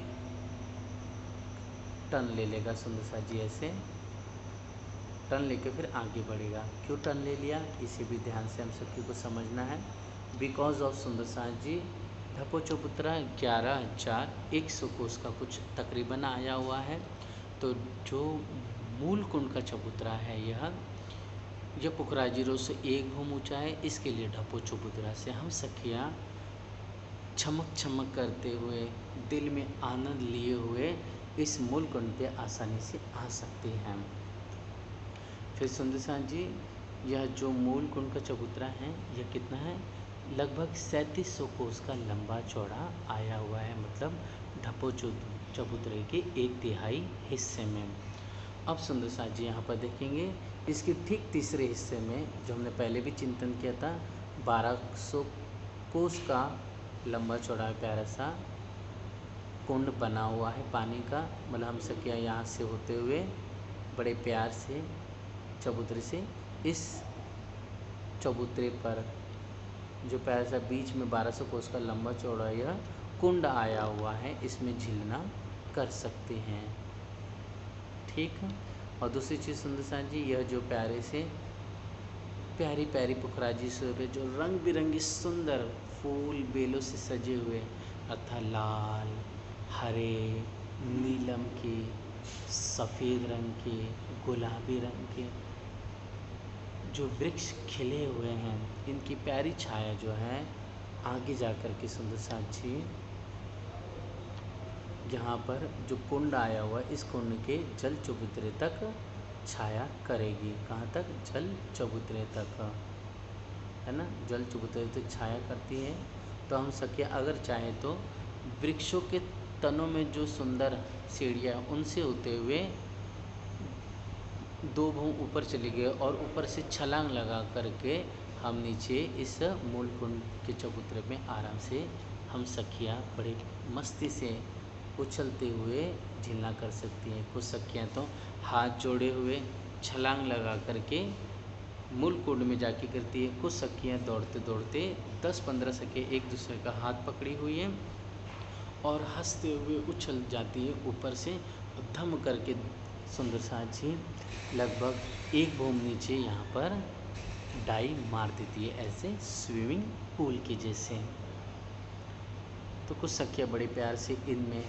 टर्न ले लेगा सुंदर सा जी, ऐसे टर्न लेके फिर आगे बढ़ेगा। क्यों टर्न ले लिया, इसे भी ध्यान से हम सभी को समझना है। बिकॉज ऑफ सुंदर सा जी ढपो चबूतरा 11,100 कोस का कुछ तकरीबन आया हुआ है। तो जो मूल कुंड का चबूतरा है यह पुखराजी रोड से 1 भूम ऊँचा है, इसके लिए ढपो चबूतरा से हम सखियाँ छमक छमक करते हुए, दिल में आनंद लिए हुए इस मूल कुंड पे आसानी से आ सकते हैं। फिर सुंदर सा जी यह जो मूल कुंड का चबूतरा है यह कितना है, लगभग 3700 कोस का लंबा चौड़ा आया हुआ है, मतलब ढपो चबूतरे के 1/3 हिस्से में। अब सुंदर सा जी यहाँ पर देखेंगे इसके ठीक तीसरे हिस्से में, जो हमने पहले भी चिंतन किया था, 1200 कोस का लंबा चौड़ा प्यारा सा कुंड बना हुआ है पानी का, मतलब हम सखियाँ यहाँ से होते हुए बड़े प्यार से चबूतरे से इस चबूतरे पर जो प्यारा सा बीच में 1200 कोस का लंबा चौड़ा यह कुंड आया हुआ है, इसमें झीलना कर सकते हैं। ठीक है। और दूसरी चीज़ सुंदर सा जी, यह जो प्यारे से प्यारी प्यारी पुखराजी सूर्य जो रंग बिरंगी सुंदर फूल बेलों से सजे हुए अर्थात लाल, हरे, नीलम के, सफ़ेद रंग के, गुलाबी रंग के जो वृक्ष खिले हुए हैं, इनकी प्यारी छाया जो है आगे जाकर के सुंदर साक्षी यहाँ पर जो कुंड आया हुआ है, इस कुंड के जल चबूतरे तक छाया करेगी। कहाँ तक? जल चबूतरे तक, है ना, जल चबूतरे तक छाया करती है। तो हम सके अगर चाहें तो वृक्षों के तनों में जो सुंदर सीढ़ियाँ उनसे होते हुए 2 भों ऊपर चले गए और ऊपर से छलांग लगा करके हम नीचे इस मूल कुंड के चबूतरे में आराम से हम सखियाँ बड़े मस्ती से उछलते हुए झीलना कर सकती हैं। कुछ सखियाँ तो हाथ जोड़े हुए छलांग लगा करके मूल कुंड में जाके करती है। कुछ सखियाँ दौड़ते दौड़ते 10-15 सखियाँ एक दूसरे का हाथ पकड़ी हुई हैं और हंसते हुए उछल जाती है ऊपर से, धम करके सुंदर साझी लगभग 1 भूम नीचे यहाँ पर डाई मार देती है, ऐसे स्विमिंग पूल के जैसे। तो कुछ सखियाँ बड़े प्यार से इनमें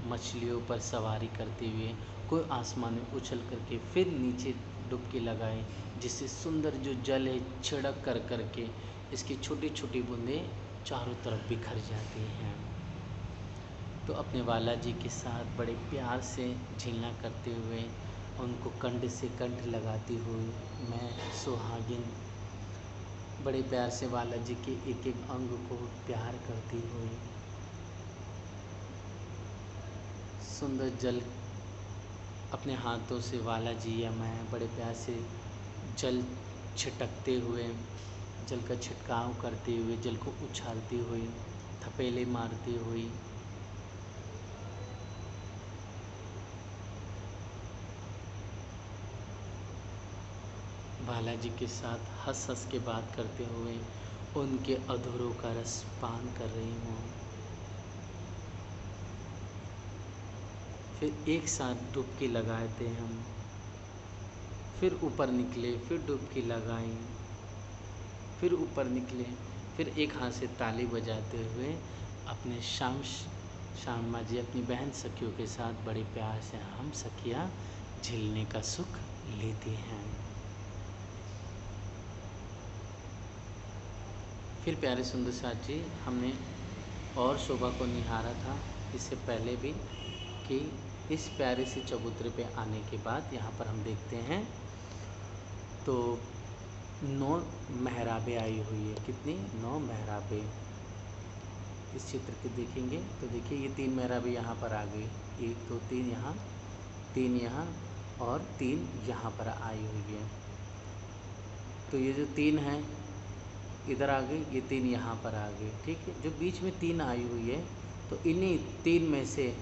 मछलियों पर सवारी करते हुए कोई आसमान में उछल करके फिर नीचे डुबकी लगाए, जिससे सुंदर जो जल है छिड़क कर करके इसकी छोटी छोटी बूंदें चारों तरफ बिखर जाती हैं। तो अपने वाला जी के साथ बड़े प्यार से झीलना करते हुए उनको कंठ से कंठ लगाती हुई मैं सुहागिन बड़े प्यार से वाला जी के एक एक अंग को प्यार करती हुई सुंदर जल अपने हाथों से वाला जी या मैं बड़े प्यार से जल छिटकते हुए, जल का छिटकाव करते हुए, जल को उछालती हुई, थपेले मारती हुई बालाजी के साथ हंस हंस के बात करते हुए उनके अधरों का रस पान कर रही हूँ। फिर एक साथ डुबकी लगाए थे हम, फिर ऊपर निकले, फिर डुबकी लगाई, फिर ऊपर निकले, फिर एक हाथ से ताली बजाते हुए अपने श्यामा जी अपनी बहन सखियों के साथ बड़े प्यार से हम सखियाँ झीलने का सुख लेते हैं। फिर प्यारे सुंदर साथ जी हमने और शोभा को निहारा था इससे पहले भी कि इस प्यारे से चबूतरे पे आने के बाद यहाँ पर हम देखते हैं तो 9 मेहराबें आई हुई है। कितनी? 9 मेहराबें। इस चित्र के देखेंगे तो देखिए ये 3 मेहराबें यहाँ पर आ गई, 1 2 3 यहाँ, 3 यहाँ और 3 यहाँ पर आई हुई है। तो ये जो 3 हैं इधर आ गई, ये 3 यहाँ पर आ गए। ठीक है, जो बीच में 3 आई हुई है तो इन्हीं 3 में से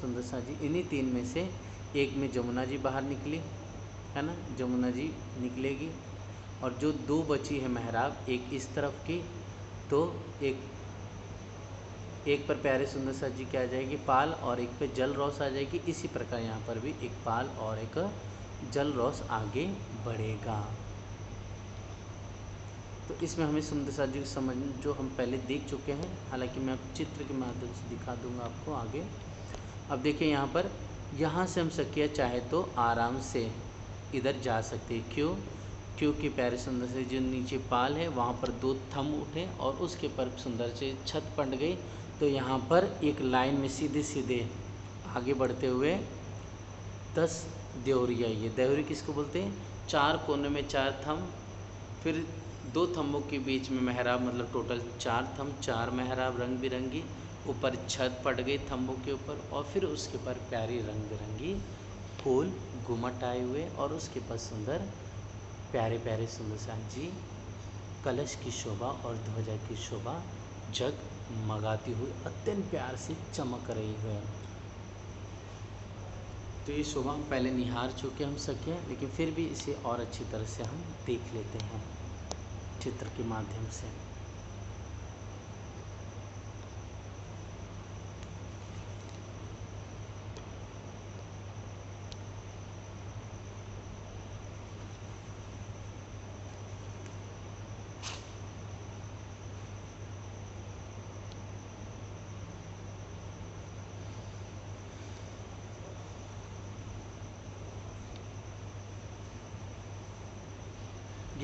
सुंदर सा जी इन्हीं 3 में से एक में जमुना जी बाहर निकली, है ना, जमुना जी निकलेगी और जो 2 बची है मेहराब, एक इस तरफ की तो एक पर प्यारे सुंदर सा जी क्या आ जाएगी? पाल, और एक पे जल रौस आ जाएगी। इसी प्रकार यहाँ पर भी एक पाल और एक जल रौस आगे बढ़ेगा। तो इसमें हमें सुंदर सा जी समझ जो हम पहले देख चुके हैं, हालांकि मैं चित्र के माध्यम से दिखा दूंगा आपको आगे। अब देखिए यहाँ पर, यहाँ से हम सखिया चाहे तो आराम से इधर जा सकते हैं। क्यों? क्योंकि प्यारे सुंदर से जो नीचे पाल है वहाँ पर 2 थंब उठे और उसके पर सुंदर से छत पड़ गई। तो यहाँ पर एक लाइन में सीधे सीधे आगे बढ़ते हुए 10 देवरी आई है। देवरी किसको बोलते हैं? 4 कोने में 4 थंब, फिर 2 थंबों के बीच में मेहराब, मतलब टोटल 4 थंब, 4 मेहराब रंग बिरंगी, ऊपर छत पड़ गई थंबों के ऊपर और फिर उसके ऊपर प्यारी रंग बिरंगी फूल घुमट आए हुए और उसके पास सुंदर प्यारे प्यारे सुंदर सा जी कलश की शोभा और ध्वजा की शोभा जगमगाती हुई अत्यंत प्यार से चमक रही है। तो ये शोभा हम पहले निहार चुके हम सके, लेकिन फिर भी इसे और अच्छी तरह से हम देख लेते हैं चित्र के माध्यम से।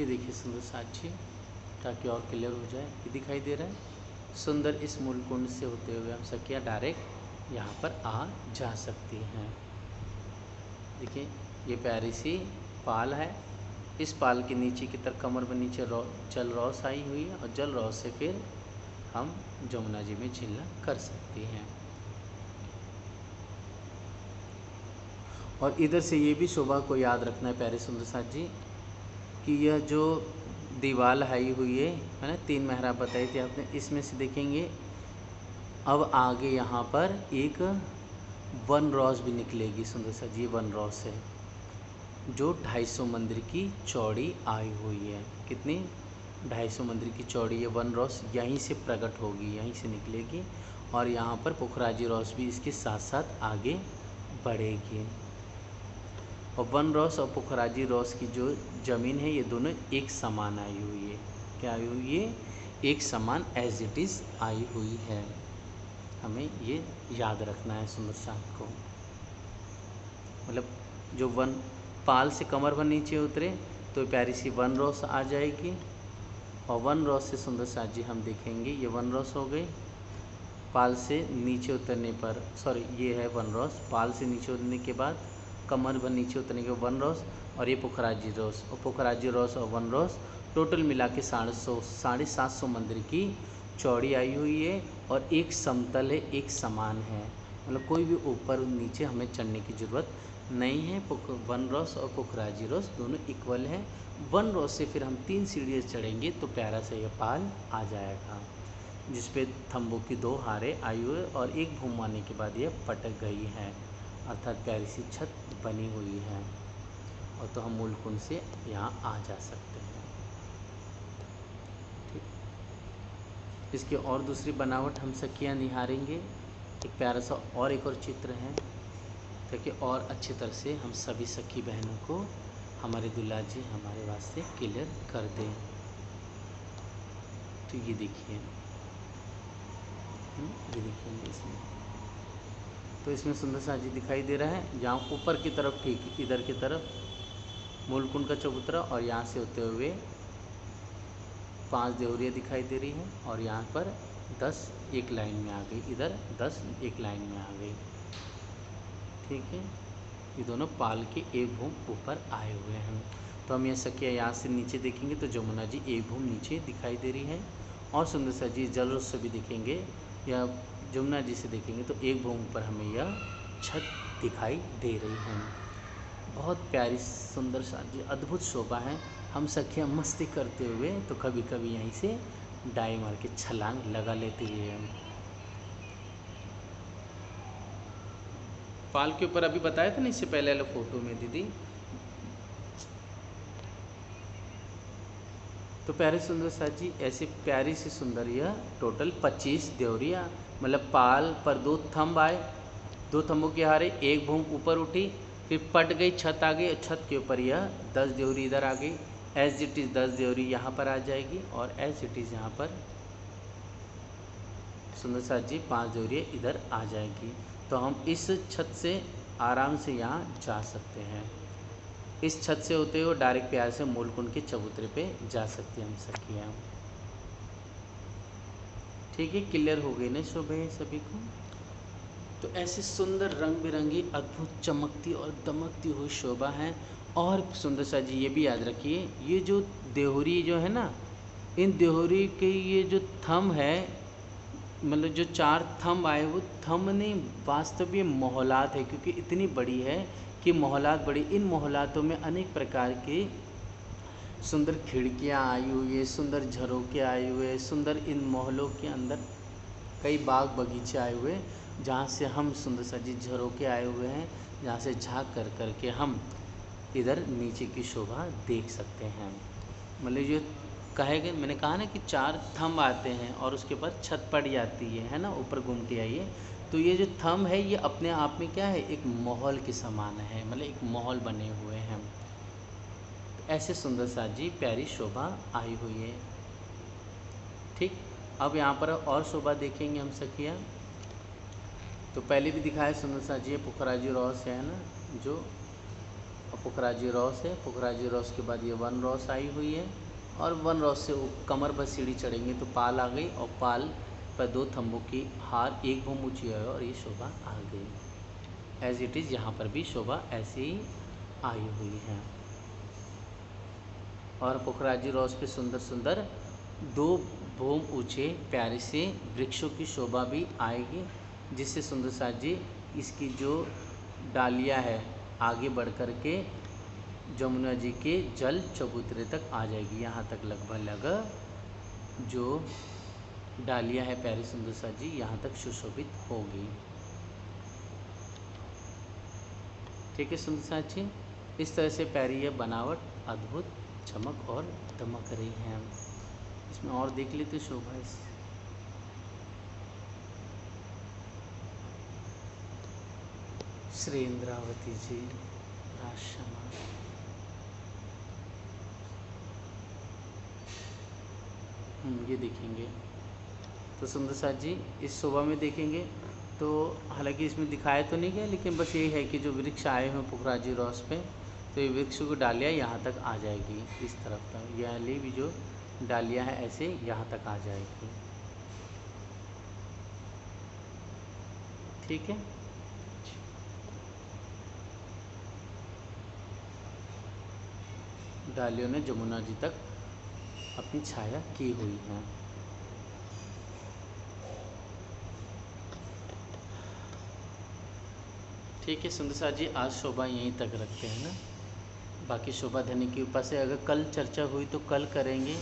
ये देखिए सुंदर साक्षी, ताकि और क्लियर हो जाए। ये दिखाई दे रहा है सुंदर, इस मूल कुंड से होते हुए हम सखियाँ डायरेक्ट यहाँ पर आ जा सकती हैं। देखिए ये प्यारी सी पाल है। इस पाल के नीचे की तरफ कमर में नीचे जल रौस आई हुई है, और जल रौस से फिर हम जमुना जी में झीलना कर सकती हैं। और इधर से ये भी शोभा को याद रखना है प्यारे सुंदर साथ जी, कि यह जो दीवाल आई हुई है ना, 3 मेहराब बताई थी आपने, इसमें से देखेंगे अब आगे यहाँ पर एक वन रॉस भी निकलेगी सुंदर सा जी। वन रॉस है जो 250 मंदिर की चौड़ी आई हुई है। कितनी? 250 मंदिर की चौड़ी है। वन रॉस यहीं से प्रकट होगी, यहीं से निकलेगी, और यहाँ पर पुखराजी रॉस भी इसके साथ साथ आगे बढ़ेगी। और वन रॉस और पुखराजी रॉस की जो ज़मीन है ये दोनों एक समान आई हुई है। क्या आई हुई है? एक समान एज इट इज़ आई हुई है। हमें ये याद रखना है सुंदर साथ को। मतलब जो वन पाल से कमर पर नीचे उतरे तो प्यारी सी वन रॉस आ जाएगी, और वन रॉस से सुंदर साथ जी हम देखेंगे ये वन रॉस हो गई। पाल से नीचे उतरने पर, सॉरी ये है वन रॉस, पाल से नीचे उतरने के बाद कमर पर नीचे उतरने के वन रॉस, और ये पुखराजी रॉस, और पुखराजी रॉस और वन रॉस टोटल मिला के 750 मंदिर की चौड़ी आई हुई है, और एक समतल है, एक समान है। मतलब कोई भी ऊपर नीचे हमें चढ़ने की ज़रूरत नहीं है। वन रॉस और पुखराजी रॉस दोनों इक्वल है। वन रॉस से फिर हम 3 सीढ़ियाँ चढ़ेंगे तो प्यारा सा यह पाल आ जाएगा, जिस पे थंबों की 2 हारें आई हुई और एक भूम आने के बाद यह पटक गई है, अर्थात प्यारी सी छत बनी हुई है। और तो हम मूल कुंड से यहाँ आ जा सकते हैं। ठीक, इसकी और दूसरी बनावट हम सखियाँ निहारेंगे। एक प्यारा सा और एक और चित्र है, ताकि और अच्छी तरह से हम सभी सखी बहनों को हमारे दुल्हा जी हमारे वास्ते क्लियर कर दें। तो ये देखिए, ये देखिए इसमें, तो इसमें सुंदर सा जी दिखाई दे रहा है, जहाँ ऊपर की तरफ ठीक इधर की तरफ मूलकुंड का चबूतरा, और यहाँ से होते हुए 5 देवरियाँ दिखाई दे रही हैं, और यहाँ पर 10 एक लाइन में आ गई, इधर 10 एक लाइन में आ गई। ठीक है, ये दोनों पाल के एक भूम ऊपर आए हुए हैं। तो हम ये सखिया यहाँ से नीचे देखेंगे तो जमुना जी एक भूम नीचे दिखाई दे रही है, और सुंदर सा जी जल से भी देखेंगे या जमुना जी से देखेंगे तो एक भूम पर हमें यह छत दिखाई दे रही है। बहुत प्यारी सुंदर सा जी अद्भुत शोभा है। हम सखियाँ मस्ती करते हुए तो कभी कभी यहीं से डाई मार के छलांग लगा लेती है। पाल के ऊपर अभी बताया था ना इससे पहले वाला फोटो में दीदी, तो प्यारे सुंदर साथ जी ऐसे प्यारी सी सुंदर यह टोटल 25 देवरिया, मतलब पाल पर 2 थंब आए, 2 थंबों के हारे एक भूम ऊपर उठी, फिर पट गई, छत आ गई, और छत के ऊपर यह 10 देवरी इधर आ गई, एज इट इज़ 10 देवरी यहाँ पर आ जाएगी, और एज इट इज़ यहाँ पर सुंदर साथ जी 5 देवरिया इधर आ जाएगी। तो हम इस छत से आराम से यहाँ जा सकते हैं। इस छत से होते हुए डायरेक्ट प्यार से मूलकुंड के चबूतरे पे जा सकते हैं हम सखियाँ। ठीक है, क्लियर हो गई ना शोभा सभी को? तो ऐसे सुंदर रंग बिरंगी अद्भुत चमकती और दमकती हुई शोभा है। और सुंदर सा जी ये भी याद रखिए, ये जो देहुरी जो है ना, इन देहुरी के ये जो थंब है, मतलब जो 4 थंब आए वो थंब नहीं, वास्तव ये मोहलात है, क्योंकि इतनी बड़ी है कि मोहलात बड़ी। इन मोहलातों में अनेक प्रकार के सुंदर खिड़कियां आई हुई है, सुंदर झरोके आए हुए, सुंदर इन मोहलों के अंदर कई बाग बगीचे आए हुए, जहाँ से हम सुंदर सा जी झरोके आए हुए हैं, जहाँ से झाँक कर करके हम इधर नीचे की शोभा देख सकते हैं। मतलब ये कहे गए, मैंने कहा ना कि 4 थंब आते हैं और उसके बाद छत पड़ जाती है ना, ऊपर घूमती आई है। तो ये जो थंब है ये अपने आप में क्या है, एक माहौल के समान है, मतलब एक माहौल बने हुए हैं। ऐसे सुंदर सा जी प्यारी शोभा आई हुई है। ठीक, अब यहाँ पर और शोभा देखेंगे हम सखिया। तो पहले भी दिखाया सुंदर सा जी पुखराजी रॉस है ना, जो पुखराजी रॉस है, पुखराजी रॉस के बाद ये वन रॉस आई हुई है, और वन रॉस से कमर पर सीढ़ी चढ़ेंगे तो पाल आ गई, और पाल पर 2 थंबों की हार एक भूम ऊँची है और ये शोभा आ गई। एज इट इज़ यहाँ पर भी शोभा ऐसे ही आई हुई है। और पुखराजी रॉस पे सुंदर सुंदर 2 भूम ऊँचे प्यारे से वृक्षों की शोभा भी आएगी, जिससे सुंदर साज जी इसकी जो डालियाँ है आगे बढ़ कर के जमुना जी के जल चबूतरे तक आ जाएगी। यहाँ तक लगभग जो डालियाँ है प्यारी सुंदर साज जी यहाँ तक सुशोभित होगी। ठीक है सुंदर साज जी, इस तरह से प्यारी यह बनावट अद्भुत चमक और दमक रही है। इसमें और देख लेते शोभा इस श्री इंद्रावती जी राजशमा। ये देखेंगे तो सुंदर साज जी इस शोभा में देखेंगे तो हालांकि इसमें दिखाया तो नहीं गया, लेकिन बस यही है कि जो वृक्ष आए हुए पुखराजी रॉस पे, तो ये वृक्ष को डालियाँ यहाँ तक आ जाएगी, इस तरफ तक यह वाली भी जो डालियाँ हैं ऐसे यहाँ तक आ जाएगी। ठीक है, डालियों ने जमुना जी तक अपनी छाया की हुई है। ठीक है सुंदर साज जी, आज शोभा यहीं तक रखते हैं ना, बाकी शोभा देने की कृपा से अगर कल चर्चा हुई तो कल करेंगे,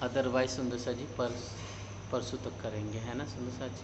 अदरवाइज सुंदर साज जी परसों तक करेंगे, है ना सुंदर साज जी।